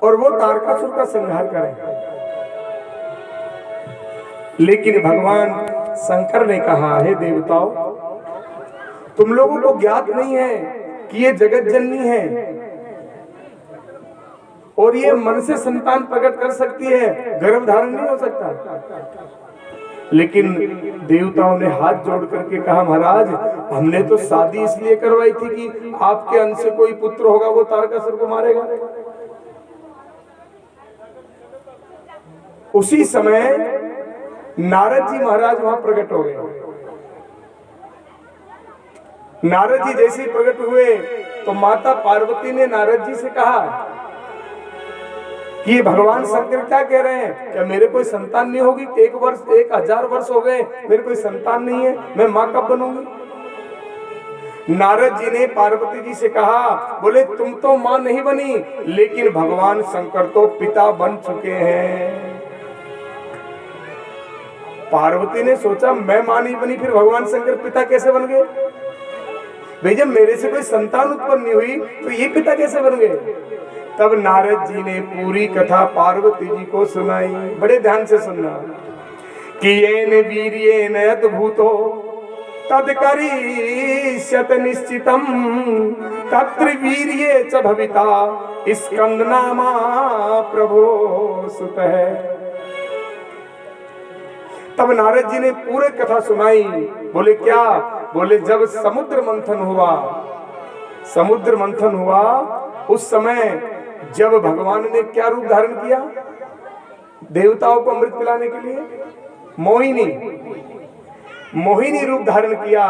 और वो तारकासुर का संहार करें। लेकिन भगवान शंकर ने कहा, हे देवताओं, तुम लोगों को ज्ञात नहीं है कि ये जगत जननी है और ये मन से संतान प्रकट कर सकती है, गर्भ धारण नहीं हो सकता। लेकिन देवताओं ने हाथ जोड़ करके कहा, महाराज हमने तो शादी इसलिए करवाई थी कि आपके अंश से कोई पुत्र होगा वो तारकासुर को मारेगा। उसी समय नारद जी महाराज वहां प्रकट हो गए। नारद जी जैसे ही प्रकट हुए तो माता पार्वती ने नारद जी से कहा कि ये भगवान शंकर क्या कह रहे हैं, क्या मेरे कोई संतान नहीं होगी? 1000 वर्ष हो गए, मेरे कोई संतान नहीं है, मैं मां कब बनूंगी? नारद जी ने पार्वती जी से कहा, बोले तुम तो मां नहीं बनी, लेकिन भगवान शंकर तो पिता बन चुके हैं। पार्वती ने सोचा, मैं मां नहीं बनी, फिर भगवान शंकर पिता कैसे बन गए? भाई जब मेरे से कोई संतान उत्पन्न नहीं हुई तो ये पिता कैसे बन गए? तब नारद जी ने पूरी कथा पार्वती जी को सुनाई। बड़े ध्यान से सुनना कि येन वीर्येन अद्भुतो तद करिष्यत निश्चितम तत्र वीर्ये च भविता स्कंदनामा प्रभो सुतः। तब नारद जी ने पूरे कथा सुनाई। बोले क्या? बोले जब समुद्र मंथन हुआ उस समय जब भगवान ने क्या रूप धारण किया देवताओं को अमृत पिलाने के लिए? मोहिनी रूप धारण किया।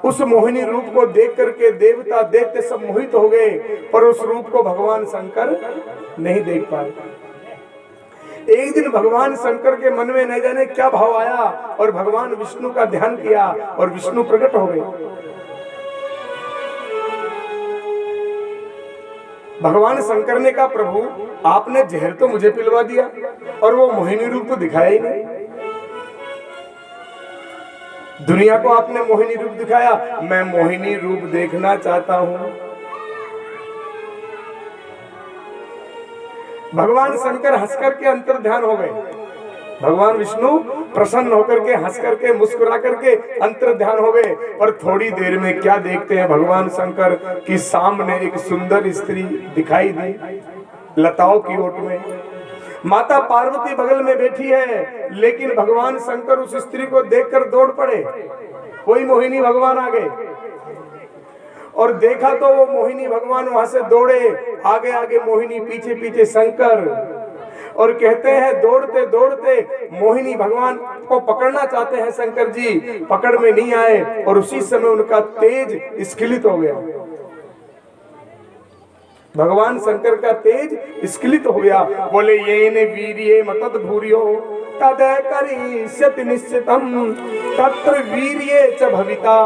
उस मोहिनी रूप को देख करके देवता दैत्य सब मोहित हो गए, पर उस रूप को भगवान शंकर नहीं देख पाए। एक दिन भगवान शंकर के मन में न जाने क्या भाव आया और भगवान विष्णु का ध्यान किया और विष्णु प्रकट हो गए। भगवान शंकर ने कहा, प्रभु आपने जहर तो मुझे पिलवा दिया और वो मोहिनी रूप तो दिखाया ही नहीं। दुनिया को आपने मोहिनी रूप दिखाया, मैं मोहिनी रूप देखना चाहता हूं। भगवान शंकर हंस करके अंतर ध्यान हो गए। भगवान विष्णु प्रसन्न होकर के हंस करके मुस्कुरा करके अंतर ध्यान हो गए। पर थोड़ी देर में क्या देखते हैं भगवान शंकर कि सामने एक सुंदर स्त्री दिखाई दी, लताओं की ओट में। माता पार्वती बगल में बैठी है, लेकिन भगवान शंकर उस स्त्री को देखकर दौड़ पड़े। कोई मोहिनी भगवान आ गए और देखा तो वो मोहिनी भगवान वहां से दौड़े, आगे आगे मोहिनी, पीछे पीछे शंकर। और कहते हैं दौड़ते दौड़ते मोहिनी भगवान को पकड़ना चाहते हैं शंकर जी, पकड़ में नहीं आए और उसी समय उनका तेज स्खलित हो गया। भगवान शंकर का तेज स्खलित हो गया। बोले येन वीर्ये मतद भूर्यो तद करिष्यति निश्चितम तत्र वीर्ये च भविता।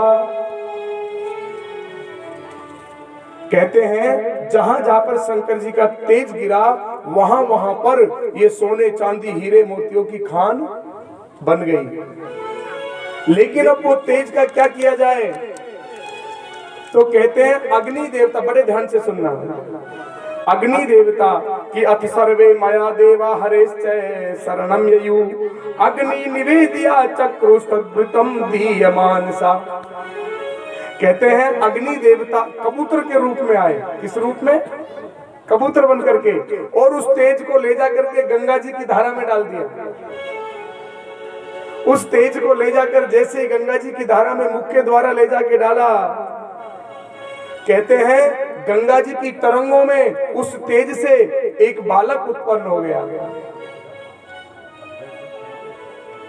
कहते हैं जहां जहां पर शंकर जी का तेज गिरा वहां वहां पर ये सोने चांदी हीरे मोतियों की खान बन गई। लेकिन अब वो तेज का क्या किया जाए? तो कहते हैं अग्नि देवता, बड़े ध्यान से सुनना, अग्नि देवता की अथ सर्वे माया देवा हरेश्चै शरणम ययु अग्नि निवेदिया चक्रुस्तद्भृतम दीयमान सा। कहते हैं अग्नि देवता कबूतर के रूप में आए। किस रूप में? कबूतर बन करके, और उस तेज को ले जा करके गंगा जी की धारा में डाल दिया। उस तेज को ले जाकर जैसे गंगा जी की धारा में मुख के द्वारा ले जाके डाला, कहते हैं गंगा जी की तरंगों में उस तेज से एक बालक उत्पन्न हो गया।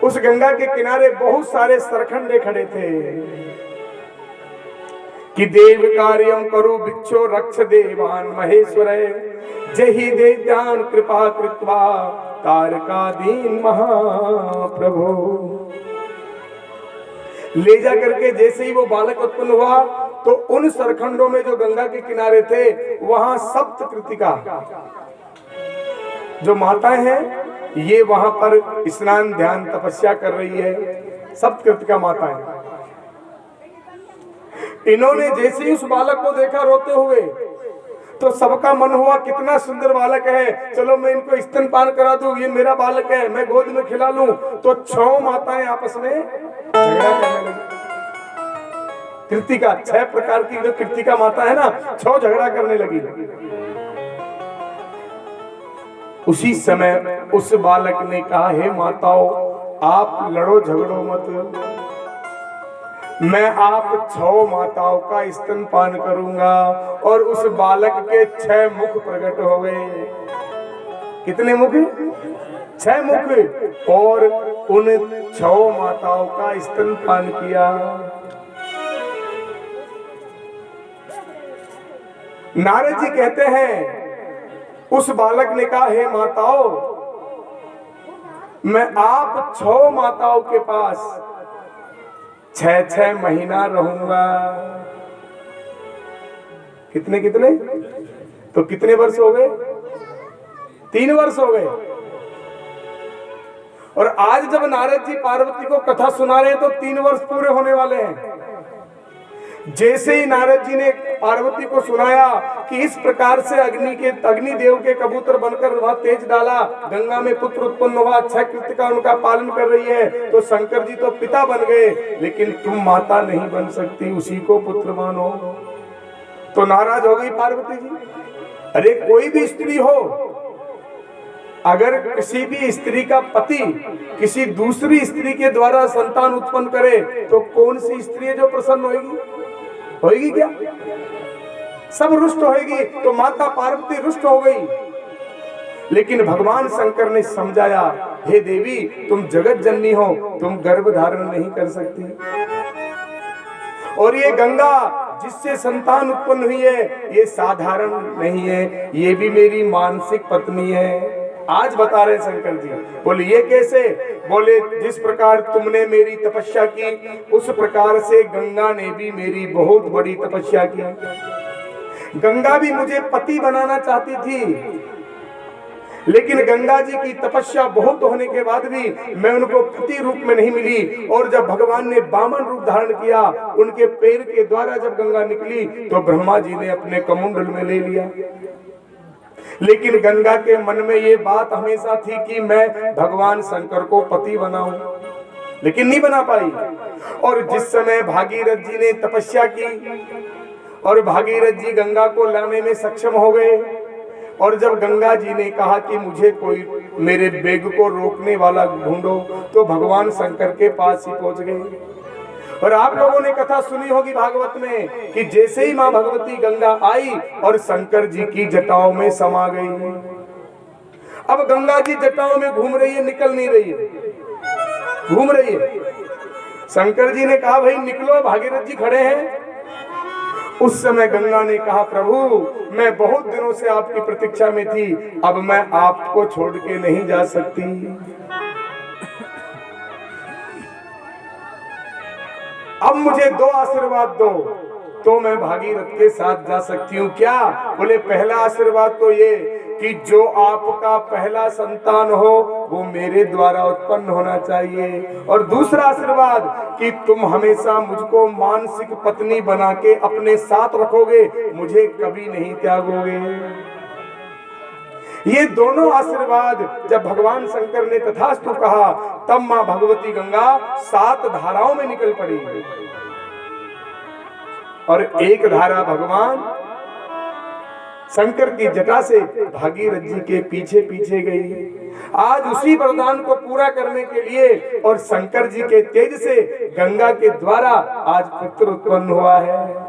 उस गंगा के किनारे बहुत सारे सरखंडे खड़े थे कि देव कार्यम करो भिक्षो रक्ष देवान महेश्वर जही दैत्यान कृपा कृत्वा तारकादीन महाप्रभु। ले जा करके जैसे ही वो बालक उत्पन्न हुआ तो उन सरखंडों में जो गंगा के किनारे थे वहां सप्त कृतिका जो माताएं हैं ये वहां पर स्नान ध्यान तपस्या कर रही है। सप्त कृतिका माताएं, इन्होंने जैसे ही उस बालक को देखा रोते हुए तो सबका मन हुआ कितना सुंदर बालक है, चलो मैं इनको स्तनपान करा दूं, ये मेरा बालक है, मैं गोद में खिला लूं। तो 6 माताएं आपस में झगड़ा करने लगी। कृतिका 6 प्रकार की जो कृतिका माता है ना, 6 झगड़ा करने लगी। उसी समय उस बालक ने कहा, हे माताओं, आप लड़ो झगड़ो मत, मैं आप 6 माताओं का स्तनपान करूंगा। और उस बालक के 6 मुख प्रकट हो गए। कितने मुख? 6 मुख। और उन 6 माताओं का स्तनपान किया। नारद जी कहते हैं, उस बालक ने कहा, हे माताओं, मैं आप 6 माताओं के पास 6 महीना रहूंगा। कितने कितने? तो कितने वर्ष हो गए? 3 वर्ष हो गए। और आज जब नारद जी पार्वती को कथा सुना रहे हैं तो 3 वर्ष पूरे होने वाले हैं। जैसे ही नारद जी ने पार्वती को सुनाया कि इस प्रकार से अग्निदेव के कबूतर बनकर वह तेज डाला, गंगा में पुत्र उत्पन्न हुआ, 6 कृतिका उनका पालन कर रही है, तो शंकर जी तो पिता बन गए, लेकिन तुम माता नहीं बन सकती, उसी को पुत्र मानो। तो नाराज हो गई पार्वती जी। अरे कोई भी स्त्री हो, अगर किसी भी स्त्री का पति किसी दूसरी स्त्री के द्वारा संतान उत्पन्न करे तो कौन सी स्त्री है जो प्रसन्न होगी? होगी क्या? सब रुष्ट होगी। तो माता पार्वती रुष्ट हो गई। लेकिन भगवान शंकर ने समझाया, हे देवी, तुम जगत जननी हो, तुम गर्भ धारण नहीं कर सकती, और ये गंगा जिससे संतान उत्पन्न हुई है ये साधारण नहीं है, ये भी मेरी मानसिक पत्नी है। आज बता रहे शंकर जी। बोले ये कैसे? बोले जिस प्रकार तुमने मेरी तपस्या की उस प्रकार से गंगा ने भी मेरी बहुत बड़ी तपस्या की। गंगा भी मुझे पति बनाना चाहती थी, लेकिन गंगा जी की तपस्या बहुत होने के बाद भी मैं उनको पति रूप में नहीं मिली। और जब भगवान ने वामन रूप धारण किया, उनके पैर के द्वारा जब गंगा निकली तो ब्रह्मा जी ने अपने कमंडल में ले लिया। लेकिन गंगा के मन में ये बात हमेशा थी कि मैं भगवान शंकर को पति बनाऊं, लेकिन नहीं बना पाई। और जिस समय भागीरथ जी ने तपस्या की और भागीरथ जी गंगा को लाने में सक्षम हो गए, और जब गंगा जी ने कहा कि मुझे कोई मेरे वेग को रोकने वाला ढूंढो, तो भगवान शंकर के पास ही पहुंच गए। और आप लोगों ने कथा सुनी होगी भागवत में कि जैसे ही मां भगवती गंगा आई और शंकर जी की जटाओं में समा गई। अब गंगा जी जटाओं में घूम रही है, निकल नहीं रही है, घूम रही है। शंकर जी ने कहा, भाई निकलो, भागीरथ जी खड़े हैं। उस समय गंगा ने कहा, प्रभु मैं बहुत दिनों से आपकी प्रतीक्षा में थी, अब मैं आपको छोड़ के नहीं जा सकती, अब मुझे 2 आशीर्वाद दो तो मैं भागीरथ के साथ जा सकती हूँ। क्या? बोले पहला आशीर्वाद तो ये कि जो आपका पहला संतान हो वो मेरे द्वारा उत्पन्न होना चाहिए, और दूसरा आशीर्वाद कि तुम हमेशा मुझको मानसिक पत्नी बना के अपने साथ रखोगे, मुझे कभी नहीं त्यागोगे। ये दोनों आशीर्वाद जब भगवान शंकर ने तथास्तु कहा, तब मां भगवती गंगा 7 धाराओं में निकल पड़ी, और एक धारा भगवान शंकर की जटा से भागीरथ जी के पीछे पीछे गई। आज उसी वरदान को पूरा करने के लिए और शंकर जी के तेज से गंगा के द्वारा आज पुत्र उत्पन्न हुआ है।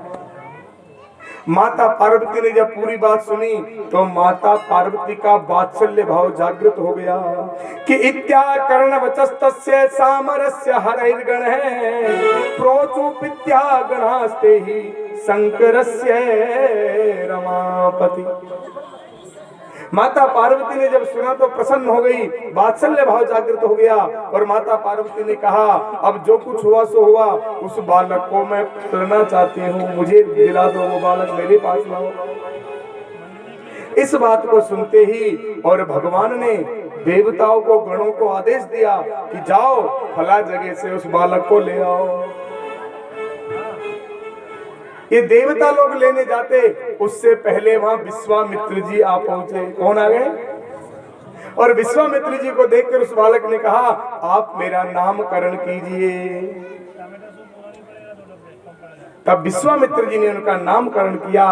माता पार्वती ने जब पूरी बात सुनी तो माता पार्वती का वात्सल्य भाव जागृत हो गया कि इत्याकर्ण वचस्तस्य सामरस्य हरैर्गण है प्रोचुपित्या गणास्ते ही शंकरस्य रमापति। माता पार्वती ने जब सुना तो प्रसन्न हो गई, वात्सल्य भाव जागृत हो गया, और माता पार्वती ने कहा, अब जो कुछ हुआ सो हुआ, उस बालक को मैं पालना चाहती हूँ, मुझे दिला दो, वो बालक मेरे पास लाओ। इस बात को सुनते ही और भगवान ने देवताओं को, गणों को आदेश दिया कि जाओ फला जगह से उस बालक को ले आओ। ये देवता लोग लेने जाते, उससे पहले वहां विश्वामित्र जी आ पहुंचे। कौन आ गए? और विश्वामित्र जी को देखकर उस बालक ने कहा, आप मेरा नामकरण कीजिए। तब विश्वामित्र जी ने उनका नामकरण किया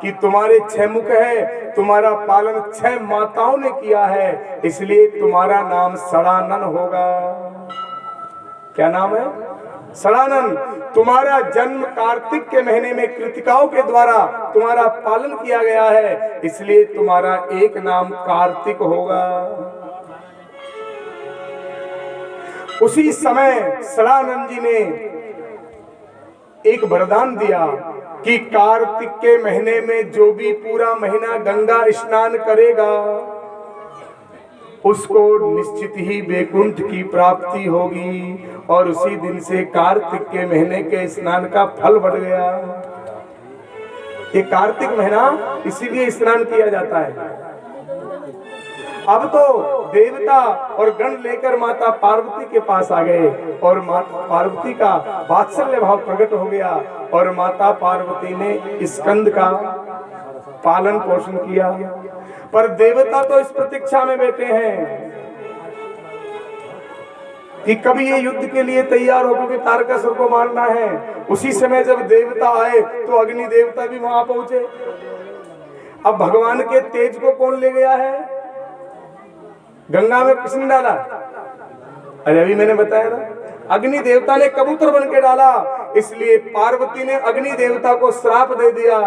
कि तुम्हारे 6 मुख है, तुम्हारा पालन 6 माताओं ने किया है, इसलिए तुम्हारा नाम सड़ानन होगा। क्या नाम है? सड़ानन। तुम्हारा जन्म कार्तिक के महीने में कृतिकाओं के द्वारा तुम्हारा पालन किया गया है, इसलिए तुम्हारा एक नाम कार्तिक होगा। उसी समय सड़ानन जी ने एक वरदान दिया कि कार्तिक के महीने में जो भी पूरा महीना गंगा स्नान करेगा, उसको निश्चित ही वैकुंठ की प्राप्ति होगी। और उसी दिन से कार्तिक के महीने के स्नान का फल बढ़ गया। ये कार्तिक महीना इसीलिए स्नान किया जाता है। अब तो देवता और गण लेकर माता पार्वती के पास आ गए और माता पार्वती का वात्सल्य भाव प्रकट हो गया और माता पार्वती ने स्कंद का पालन पोषण किया। पर देवता तो इस प्रतीक्षा में बैठे हैं कि कभी ये युद्ध के लिए तैयार हो, क्योंकि तारकासुर को मारना है। उसी समय जब देवता आए तो अग्नि देवता भी वहां पहुंचे। अब भगवान के तेज को कौन ले गया है? गंगा में किसने डाला? अरे अभी मैंने बताया ना, अग्नि देवता ने कबूतर बन के डाला। इसलिए पार्वती ने अग्नि देवता को श्राप दे दिया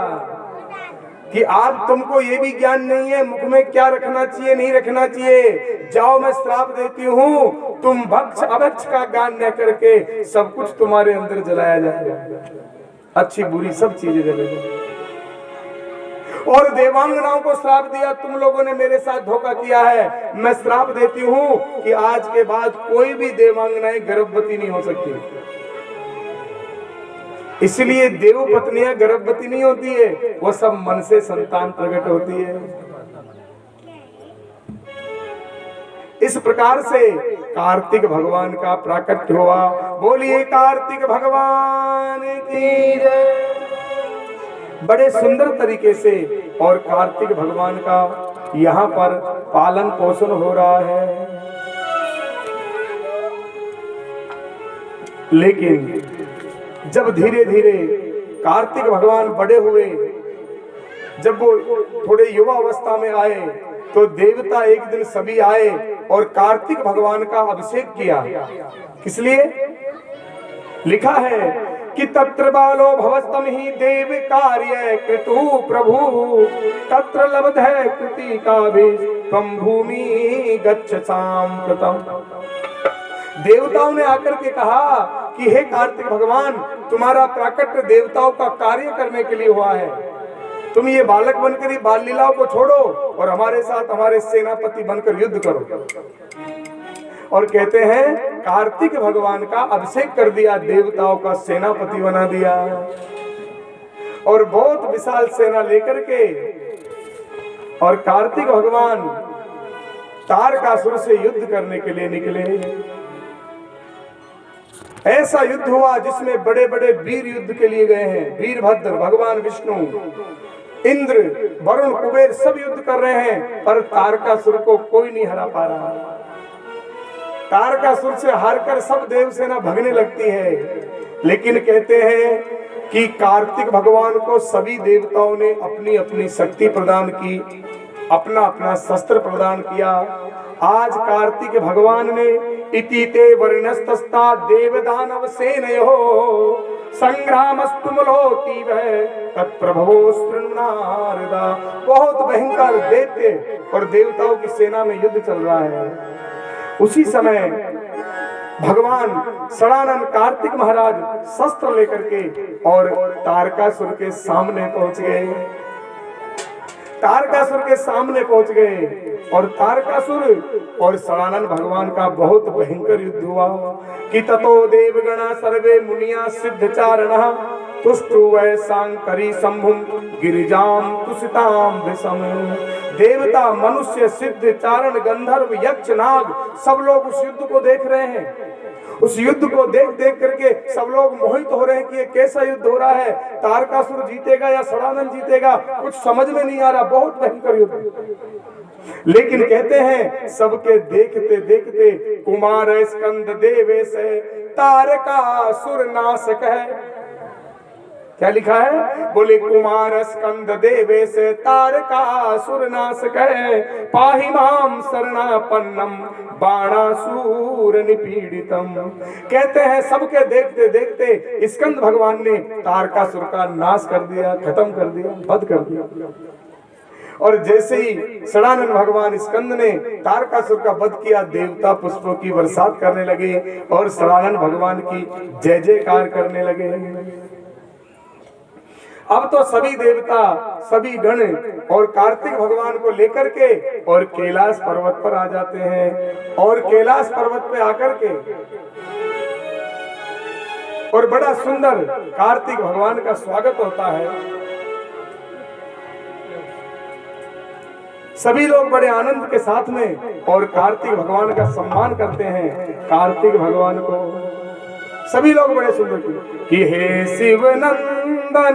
कि आप, तुमको ये भी ज्ञान नहीं है मुख में क्या रखना चाहिए नहीं रखना चाहिए। जाओ, मैं श्राप देती हूँ, तुम भक्ष अभक्ष का ज्ञान न करके सब कुछ तुम्हारे अंदर जलाया जाएगा, अच्छी बुरी सब चीजें जलेगी। और देवांगनाओं को श्राप दिया, तुम लोगों ने मेरे साथ धोखा किया है, मैं श्राप देती हूँ कि आज के बाद कोई भी देवांगनाएं गर्भवती नहीं हो सकती। इसलिए देव पत्नियां गर्भवती नहीं होती है, वो सब मन से संतान प्रकट होती है। इस प्रकार से कार्तिक भगवान का प्राकट्य हुआ। बोलिए कार्तिक भगवान की जय। बड़े सुंदर तरीके से और कार्तिक भगवान का यहाँ पर पालन पोषण हो रहा है। लेकिन जब धीरे धीरे कार्तिक भगवान बड़े हुए, जब वो थोड़े युवा अवस्था में आए, तो देवता एक दिन सभी आए और कार्तिक भगवान का अभिषेक किया। किस लिए? लिखा है कि तत्र बालो भवस्तम ही देव कार्य कृतु प्रभु तत्र लब्ध है कृति का भी त्वं भूमि गच्छसाम कृतम। देवताओं ने आकर के कहा कि हे कार्तिक भगवान, तुम्हारा प्राकट्य देवताओं का कार्य करने के लिए हुआ है। तुम ये बालक बनकर ही बाल लीलाओं को छोड़ो और हमारे साथ हमारे सेनापति बनकर युद्ध करो। और कहते हैं कार्तिक भगवान का अभिषेक कर दिया, देवताओं का सेनापति बना दिया और बहुत विशाल सेना लेकर के और कार्तिक भगवान तारकासुर से युद्ध करने के लिए निकले। ऐसा युद्ध हुआ जिसमें बड़े बड़े वीर युद्ध के लिए गए हैं। वीरभद्र, भगवान विष्णु, इंद्र, वरुण, कुबेर सब युद्ध कर रहे हैं, पर तारकासुर को कोई नहीं हरा पा रहा। तारकासुर से हारकर सब देवसेना भगने लगती है। लेकिन कहते हैं कि कार्तिक भगवान को सभी देवताओं ने अपनी अपनी शक्ति प्रदान की, अपना अपना शस्त्र प्रदान किया। आज कार्तिक भगवान ने इति ते वर्णस्तस्ता देवदानव सेनयो संग्रामस्तुमलोति वह तत्प्रभवो शृणुनारदा। बहुत भयंकर दैत्य और देवताओं की सेना में युद्ध चल रहा है। उसी समय भगवान सड़ानन कार्तिक महाराज शस्त्र लेकर के और तारकासुर के सामने पहुंच गए। तारकासुर के सामने पहुंच गए और तारकासुर और सड़ानन भगवान का बहुत भयंकर युद्ध हुआ कि ततो देवगणा सर्वे मुनिया सिद्धचारणः तुष्टु वै सांकरी शंभुम गिरिजाम तुसिताम विषम देवता, मनुष्य, सिद्ध, चारण, गंधर्व, यक्ष, नाग सब लोग उस युद्ध को देख रहे हैं। उस युद्ध को देख देख करके सब लोग मोहित हो रहे हैं कि ये कैसा युद्ध हो रहा है, तारकासुर जीतेगा या षडानंद जीतेगा, कुछ समझ में नहीं आ रहा, बहुत भयंकर युद्ध। लेकिन कहते हैं सबके देखते देखते कुमार स्कंद देवेश तारकासुर नाशक है। क्या लिखा है? बोले कुमार स्कंद देवेश तारकासुर नाशक है, पाहि माम शरणापन्नम बाणासुर निपीड़ितम। कहते हैं सबके देखते देखते स्कंद भगवान ने तारकासुर का नाश कर दिया, खत्म कर दिया, वध कर दिया। और जैसे ही षडानंद भगवान स्कंद ने तारकासुर का वध किया, देवता पुष्पों की बरसात करने लगे और षडानंद भगवान की जय जयकार करने लगे। अब तो सभी देवता, सभी गण और कार्तिक भगवान को लेकर के और कैलाश पर्वत पर आ जाते हैं। और कैलाश पर्वत पे आकर के और बड़ा सुंदर कार्तिक भगवान का स्वागत होता है। सभी लोग बड़े आनंद के साथ में और कार्तिक भगवान का सम्मान करते हैं। कार्तिक भगवान को सभी लोग बड़े सुंदर कि हे शिव नंदन